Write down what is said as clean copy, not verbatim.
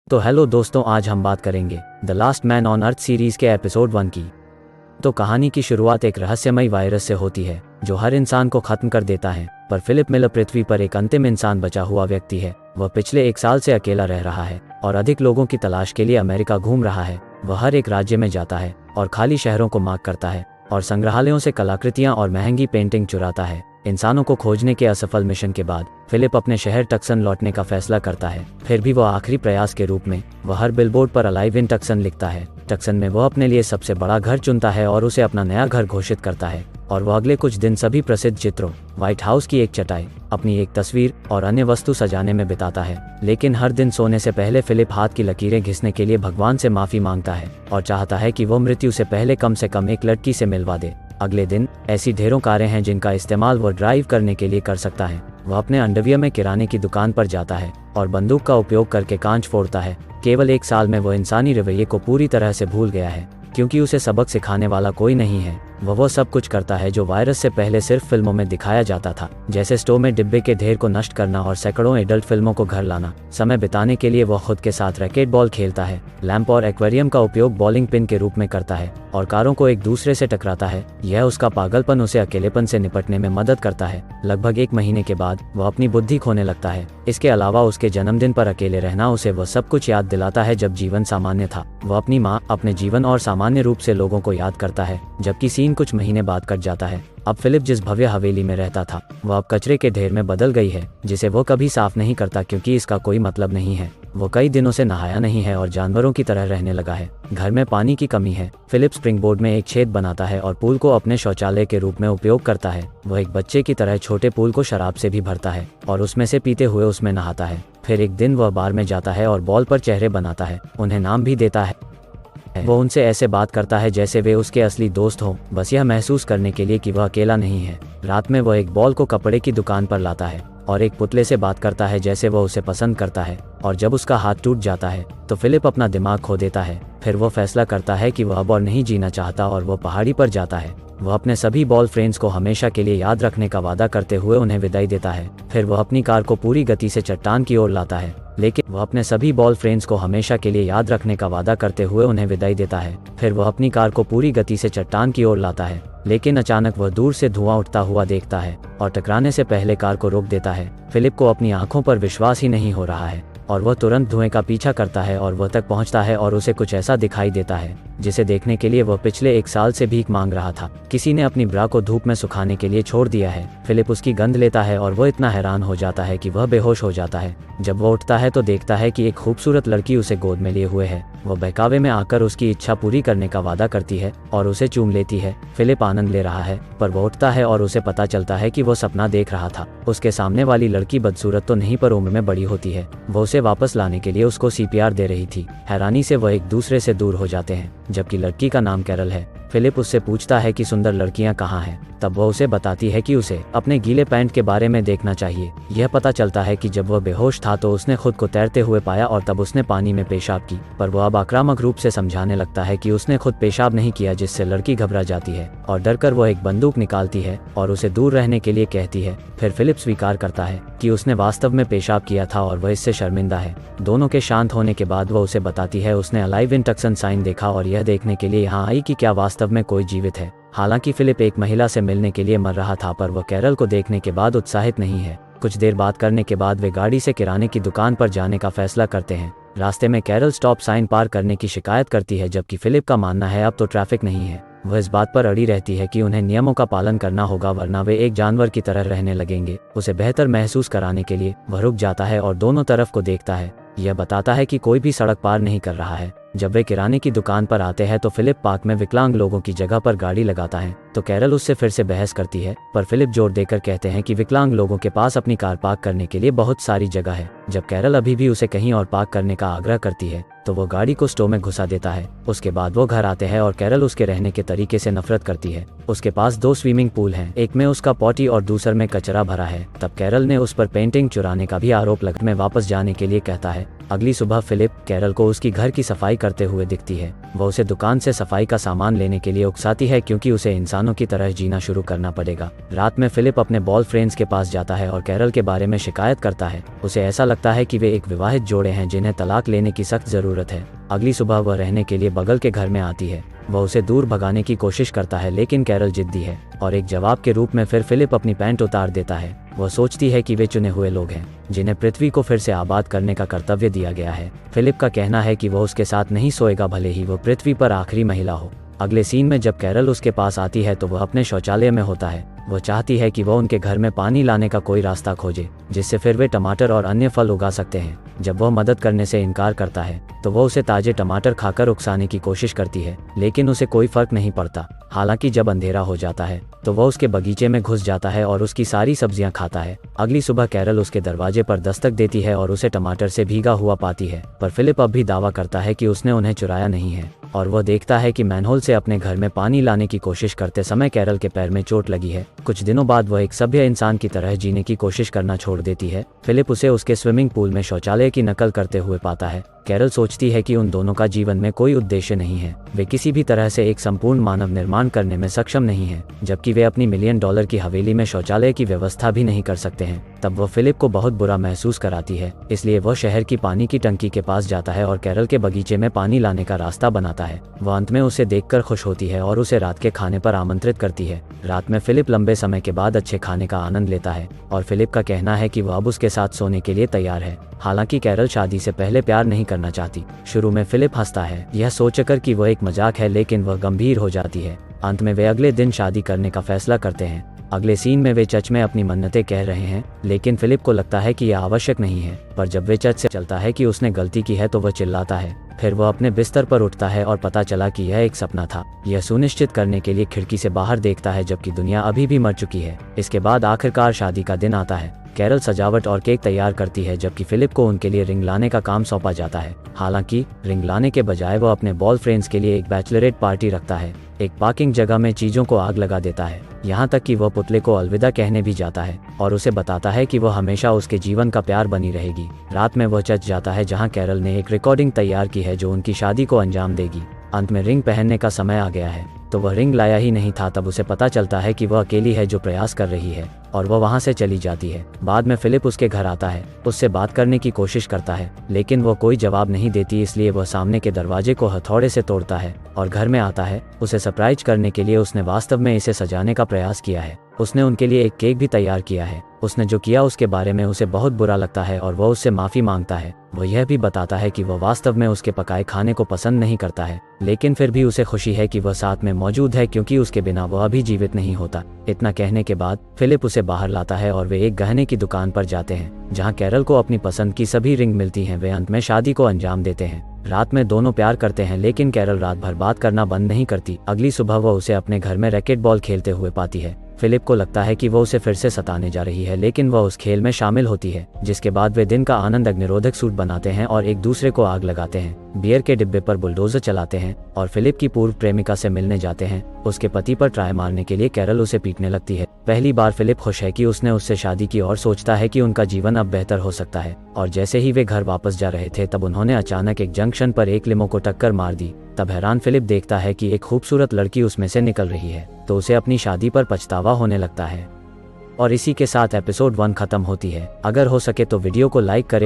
तो हेलो दोस्तों, आज हम बात करेंगे the last man on earth series के एपिसोड 1 की। तो कहानी की शुरुआत एक रहस्यमयी वायरस से होती है जो हर इंसान को खत्म कर देता है, पर फिलिप मिलर पृथ्वी पर एक अंतिम इंसान बचा हुआ व्यक्ति है। वह पिछले 1 साल से अकेला रह रहा है और अधिक लोगों की तलाश के लिए अमेरिका घूम रहा है। वह हर एक राज्य में जाता है और खाली शहरों को मार्क करता है और संग्रहालयों से कलाकृतियां और महंगी पेंटिंग चुराता है। इंसानों को खोजने के असफल मिशन के बाद फिलिप अपने शहर टक्सन लौटने का फैसला करता है। फिर भी वह आखिरी प्रयास के रूप में वह हर बिलबोर्ड पर अलाइव इन टक्सन लिखता है। टक्सन में वह अपने लिए सबसे बड़ा घर चुनता है और उसे अपना नया घर घोषित करता है। और वह अगले कुछ दिन सभी प्रसिद्ध चित्रों, व्हाइट हाउस की एक चटाई, अपनी एक तस्वीर और अन्य वस्तु सजाने में बिताता है। लेकिन हर दिन सोने से पहले फिलिप हाथ की लकीरें घिसने के लिए भगवान से माफी मांगता है और चाहता है कि वह मृत्यु से पहले कम से कम एक लड़की से मिलवा दे। अगले दिन ऐसी ढेरों कारें हैं जिनका इस्तेमाल वह ड्राइव करने के लिए कर सकता है। वह अपने अंडरवियर में किराने की दुकान पर जाता है और बंदूक का उपयोग करके कांच फोड़ता है। केवल 1 साल में वह इंसानी रवैये को पूरी तरह से भूल गया है, क्योंकि उसे सबक सिखाने वाला कोई नहीं है। वह सब कुछ करता है जो वायरस से पहले सिर्फ फिल्मों में दिखाया जाता था, जैसे स्टोव में डिब्बे के ढेर को नष्ट करना और सैकड़ों एडल्ट फिल्मों को घर लाना। समय बिताने के लिए वह खुद के साथ रैकेट बॉल खेलता है, लैंप और एक्वेरियम का उपयोग बॉलिंग पिन के रूप में करता है और कारों को एक दूसरे से टकराता है। यह उसका पागलपन उसे अकेलेपन से निपटने में मदद करता है। लगभग 1 महीने के बाद वह अपनी बुद्धि खोने लगता है। इसके अलावा उसके जन्मदिन पर अकेले रहना उसे वह सब कुछ याद दिलाता है जब जीवन सामान्य था। वह अपनी माँ, अपने जीवन और सामान्य रूप से लोगों को याद करता है, जबकि सीन कुछ महीने बाद कट जाता है। अब फिलिप जिस भव्य हवेली में रहता था वह अब कचरे के ढेर में बदल गई है, जिसे वो कभी साफ नहीं करता क्योंकि इसका कोई मतलब नहीं है। वो कई दिनों से नहाया नहीं है और जानवरों की तरह रहने लगा है। घर में पानी की कमी है। फिलिप स्प्रिंगबोर्ड में एक छेद बनाता है और पूल को अपने शौचालय के रूप में उपयोग करता है। वह एक बच्चे की तरह छोटे पूल को शराब से भी भरता है और उसमें से पीते हुए उसमें नहाता है। फिर एक दिन वह बार में जाता है और बॉल पर चेहरे बनाता है, उन्हें नाम भी देता है। वो उनसे ऐसे बात करता है जैसे वे उसके असली दोस्त हों, बस यह महसूस करने के लिए कि वह अकेला नहीं है। रात में वह एक बॉल को कपड़े की दुकान पर लाता है और एक पुतले से बात करता है जैसे वह उसे पसंद करता है। और जब उसका हाथ टूट जाता है तो फिलिप अपना दिमाग खो देता है। फिर वो फैसला करता है कि वह अब और नहीं जीना चाहता और वह पहाड़ी पर जाता है। वह अपने सभी बॉल फ्रेंड्स को हमेशा के लिए याद रखने का वादा करते हुए उन्हें विदाई देता है। फिर वह अपनी कार को पूरी गति से चट्टान की ओर लाता है, लेकिन वह अपने सभी बॉल फ्रेंड्स को हमेशा के लिए याद रखने का वादा करते हुए उन्हें विदाई देता है। फिर वह अपनी कार को पूरी गति से चट्टान की ओर लाता है, लेकिन अचानक वह दूर से धुआं उठता हुआ देखता है और टकराने से पहले कार को रोक देता है। फिलिप को अपनी आंखों पर विश्वास ही नहीं हो रहा है और वह तुरंत धुएं का पीछा करता है और वह तक पहुंचता है और उसे कुछ ऐसा दिखाई देता है जिसे देखने के लिए वह पिछले 1 साल से भीख मांग रहा था। किसी ने अपनी ब्रा को धूप में सुखाने के लिए छोड़ दिया है। फिलिप उसकी गंध लेता है और वह इतना हैरान हो जाता है कि वह बेहोश हो जाता है। जब वह उठता है तो देखता है कि एक खूबसूरत लड़की उसे गोद में लिए हुए है। वह बहकावे में आकर उसकी इच्छा पूरी करने का वादा करती है और उसे चूम लेती है। फिलिप आनंद ले रहा है, पर वह उठता है और उसे पता चलता है कि वह सपना देख रहा था। उसके सामने वाली लड़की बदसूरत तो नहीं, पर उम्र में बड़ी होती है। वह उसे वापस लाने के लिए उसको CPR दे रही थी। हैरानी से वह एक दूसरे से दूर हो जाते हैं, जबकि लड़की का नाम कैरल है। फिलिप उससे पूछता है कि सुंदर लड़कियां कहाँ हैं। तब वह उसे बताती है कि उसे अपने गीले पैंट के बारे में देखना चाहिए। यह पता चलता है कि जब वह बेहोश था तो उसने खुद को तैरते हुए पाया और तब उसने पानी में पेशाब की, पर वह अब आक्रामक रूप से समझाने लगता है कि उसने खुद पेशाब नहीं किया, जिससे लड़की घबरा जाती है और डरकर वह एक बंदूक निकालती है और उसे दूर रहने के लिए कहती है। फिर फिलिप स्वीकार करता है कि उसने वास्तव में पेशाब किया था और वह इससे शर्मिंदा है। दोनों के शांत होने के बाद वह उसे बताती है उसने अलाइव इन टक्सन साइन देखा और यह देखने के लिए यहाँ आई कि क्या वास्तव में कोई जीवित है। हालांकि फिलिप एक महिला से मिलने के लिए मर रहा था, पर वह कैरल को देखने के बाद उत्साहित नहीं है। कुछ देर बात करने के बाद वे गाड़ी से किराने की दुकान पर जाने का फैसला करते हैं। रास्ते में कैरल स्टॉप साइन पार करने की शिकायत करती है, जबकि फिलिप का मानना है अब तो ट्रैफिक नहीं है। वह इस बात पर अड़ी रहती है कि उन्हें नियमों का पालन करना होगा, वरना वे एक जानवर की तरह रहने लगेंगे। उसे बेहतर महसूस कराने के लिए वह रुक जाता है और दोनों तरफ को देखता है। यह बताता है कि कोई भी सड़क पार नहीं कर रहा है। जब वे किराने की दुकान पर आते हैं तो फिलिप पार्क में विकलांग लोगों की जगह पर गाड़ी लगाता है, तो कैरल उससे फिर से बहस करती है, पर फिलिप जोर देकर कहते हैं कि विकलांग लोगों के पास अपनी कार पार्क करने के लिए बहुत सारी जगह है। जब कैरल अभी भी उसे कहीं और पार्क करने का आग्रह करती है तो वो गाड़ी को स्टोव में घुसा देता है। उसके बाद वो घर आते हैं और कैरल उसके रहने के तरीके से नफरत करती है। उसके पास 2 स्विमिंग पूल हैं, एक में उसका पॉटी और दूसरे में कचरा भरा है। तब कैरल ने उस पर पेंटिंग चुराने का भी आरोप लगा। में वापस जाने के लिए कहता है अगली सुबह फिलिप कैरल को उसकी घर की सफाई करते हुए दिखती है। वह उसे दुकान से सफाई का सामान लेने के लिए उकसाती है क्योंकि उसे इंसानों की तरह जीना शुरू करना पड़ेगा। रात में फिलिप अपने बॉयफ्रेंड्स के पास जाता है और कैरल के बारे में शिकायत करता है। उसे ऐसा लगता है कि वे एक विवाहित जोड़े हैं जिन्हें तलाक लेने की सख्त जरूरत है। अगली सुबह वह रहने के लिए बगल के घर में आती है। वह उसे दूर भगाने की कोशिश करता है लेकिन कैरल जिद्दी है और एक जवाब के रूप में फिर फिलिप अपनी पैंट उतार देता है। वह सोचती है कि वे चुने हुए लोग हैं जिन्हें पृथ्वी को फिर से आबाद करने का कर्तव्य दिया गया है। फिलिप का कहना है कि वह उसके साथ नहीं सोएगा भले ही वह पृथ्वी पर आखिरी महिला हो। अगले सीन में जब कैरल उसके पास आती है तो वह अपने शौचालय में होता है। वह चाहती है कि वह उनके घर में पानी लाने का कोई रास्ता खोजे जिससे फिर वे टमाटर और अन्य फल उगा सकते हैं। जब वह मदद करने से इनकार करता है तो वह उसे ताजे टमाटर खाकर उकसाने की कोशिश करती है लेकिन उसे कोई फर्क नहीं पड़ता। हालांकि जब अंधेरा हो जाता है तो वह उसके बगीचे में घुस जाता है और उसकी सारी सब्जियां खाता है। अगली सुबह कैरल उसके दरवाजे पर दस्तक देती है और उसे टमाटर से भीगा हुआ पाती है, पर फिलिप अब भी दावा करता है कि उसने उन्हें चुराया नहीं है और वह देखता है कि मैनहोल से अपने घर में पानी लाने की कोशिश करते समय कैरल के पैर में चोट लगी है। कुछ दिनों बाद वह एक सभ्य इंसान की तरह जीने की कोशिश करना छोड़ देती है। फिलिप उसे उसके स्विमिंग पूल में शौचालय की नकल करते हुए पाता है। कैरल सोचती है कि उन दोनों का जीवन में कोई उद्देश्य नहीं है, वे किसी भी तरह से एक संपूर्ण मानव निर्माण करने में सक्षम नहीं है, जबकि वे अपनी $1 मिलियन की हवेली में शौचालय की व्यवस्था भी नहीं कर सकते हैं। तब वह फिलिप को बहुत बुरा महसूस कराती है, इसलिए वह शहर की पानी की टंकी के पास जाता है और कैरल के बगीचे में पानी लाने का रास्ता बनाता है। वह अंत में उसे देखकर खुश होती है और उसे रात के खाने पर आमंत्रित करती है। रात में फिलिप लंबे समय के बाद अच्छे खाने का आनंद लेता है और फिलिप का कहना है कि वह अब उसके साथ सोने के लिए तैयार है। हालांकि कैरल शादी से पहले प्यार नहीं करना चाहती। शुरू में फिलिप हंसता है, यह सोचकर कि वह एक मजाक है, लेकिन वह गंभीर हो जाती है। अंत में वे अगले दिन शादी करने का फैसला करते हैं। अगले सीन में वे चर्च में अपनी मन्नतें कह रहे हैं, लेकिन फिलिप को लगता है कि यह आवश्यक नहीं है। पर जब वे चर्च से चलता है कि उसने गलती की है तो वह चिल्लाता है। फिर वह अपने बिस्तर पर उठता है और पता चला कि यह एक सपना था। यह सुनिश्चित करने के लिए खिड़की से बाहर देखता है जबकि दुनिया अभी भी मर चुकी है। इसके बाद आखिरकार शादी का दिन आता है। कैरल सजावट और केक तैयार करती है जबकि फिलिप को उनके लिए रिंग लाने का काम सौंपा जाता है। हालांकि रिंग लाने के बजाय वह अपने बॉयफ्रेंड्स के लिए एक बैचलरेट पार्टी रखता है। एक पार्किंग जगह में चीजों को आग लगा देता है, यहाँ तक कि वह पुतले को अलविदा कहने भी जाता है और उसे बताता है कि वह हमेशा उसके जीवन का प्यार बनी रहेगी। रात में वह चर्च जाता है जहाँ कैरल ने एक रिकॉर्डिंग तैयार की है जो उनकी शादी को अंजाम देगी। अंत में रिंग पहनने का समय आ गया है तो वह रिंग लाया ही नहीं था। तब उसे पता चलता है कि वह अकेली है जो प्रयास कर रही है और वह वहां से चली जाती है। बाद में फिलिप उसके घर आता है, उससे बात करने की कोशिश करता है लेकिन वह कोई जवाब नहीं देती, इसलिए वह सामने के दरवाजे को हथौड़े से तोड़ता है और घर में आता है। उसे सरप्राइज करने के लिए उसने वास्तव में इसे सजाने का प्रयास किया है। उसने उनके लिए एक केक भी तैयार किया है। उसने जो किया उसके बारे में उसे बहुत बुरा लगता है और वह उससे माफी मांगता है। वह यह भी बताता है कि वह वास्तव में उसके पकाए खाने को पसंद नहीं करता है, लेकिन फिर भी उसे खुशी है कि वह साथ में मौजूद है क्योंकि उसके बिना वह अभी जीवित नहीं होता। इतना कहने के बाद फिलिप उसे बाहर लाता है और वे एक गहने की दुकान पर जाते हैं जहां कैरल को अपनी पसंद की सभी रिंग मिलती हैं। वे अंत में शादी को अंजाम देते हैं। रात में दोनों प्यार करते हैं लेकिन कैरल रात भर बात करना बंद नहीं करती। अगली सुबह वह उसे अपने घर में रैकेट बॉल खेलते हुए पाती है। फिलिप को लगता है कि वह उसे फिर से सताने जा रही है, लेकिन वह उस खेल में शामिल होती है, जिसके बाद वे दिन का आनंद अग्निरोधक सूट बनाते हैं और एक दूसरे को आग लगाते हैं। बियर के डिब्बे पर बुलडोजर चलाते हैं और फिलिप की पूर्व प्रेमिका से मिलने जाते हैं। उसके पति पर ट्राई मारने के लिए कैरल उसे पीटने लगती है। पहली बार फिलिप खुश है कि उसने उससे शादी की और सोचता है कि उनका जीवन अब बेहतर हो सकता है। और जैसे ही वे घर वापस जा रहे थे तब उन्होंने अचानक एक जंक्शन पर एक लिमो को टक्कर मार दी। तब हैरान फिलिप देखता है कि एक खूबसूरत लड़की उसमें से निकल रही है, तो उसे अपनी शादी पर पछतावा होने लगता है। और इसी के साथ एपिसोड 1 खत्म होती है। अगर हो सके तो वीडियो को लाइक करें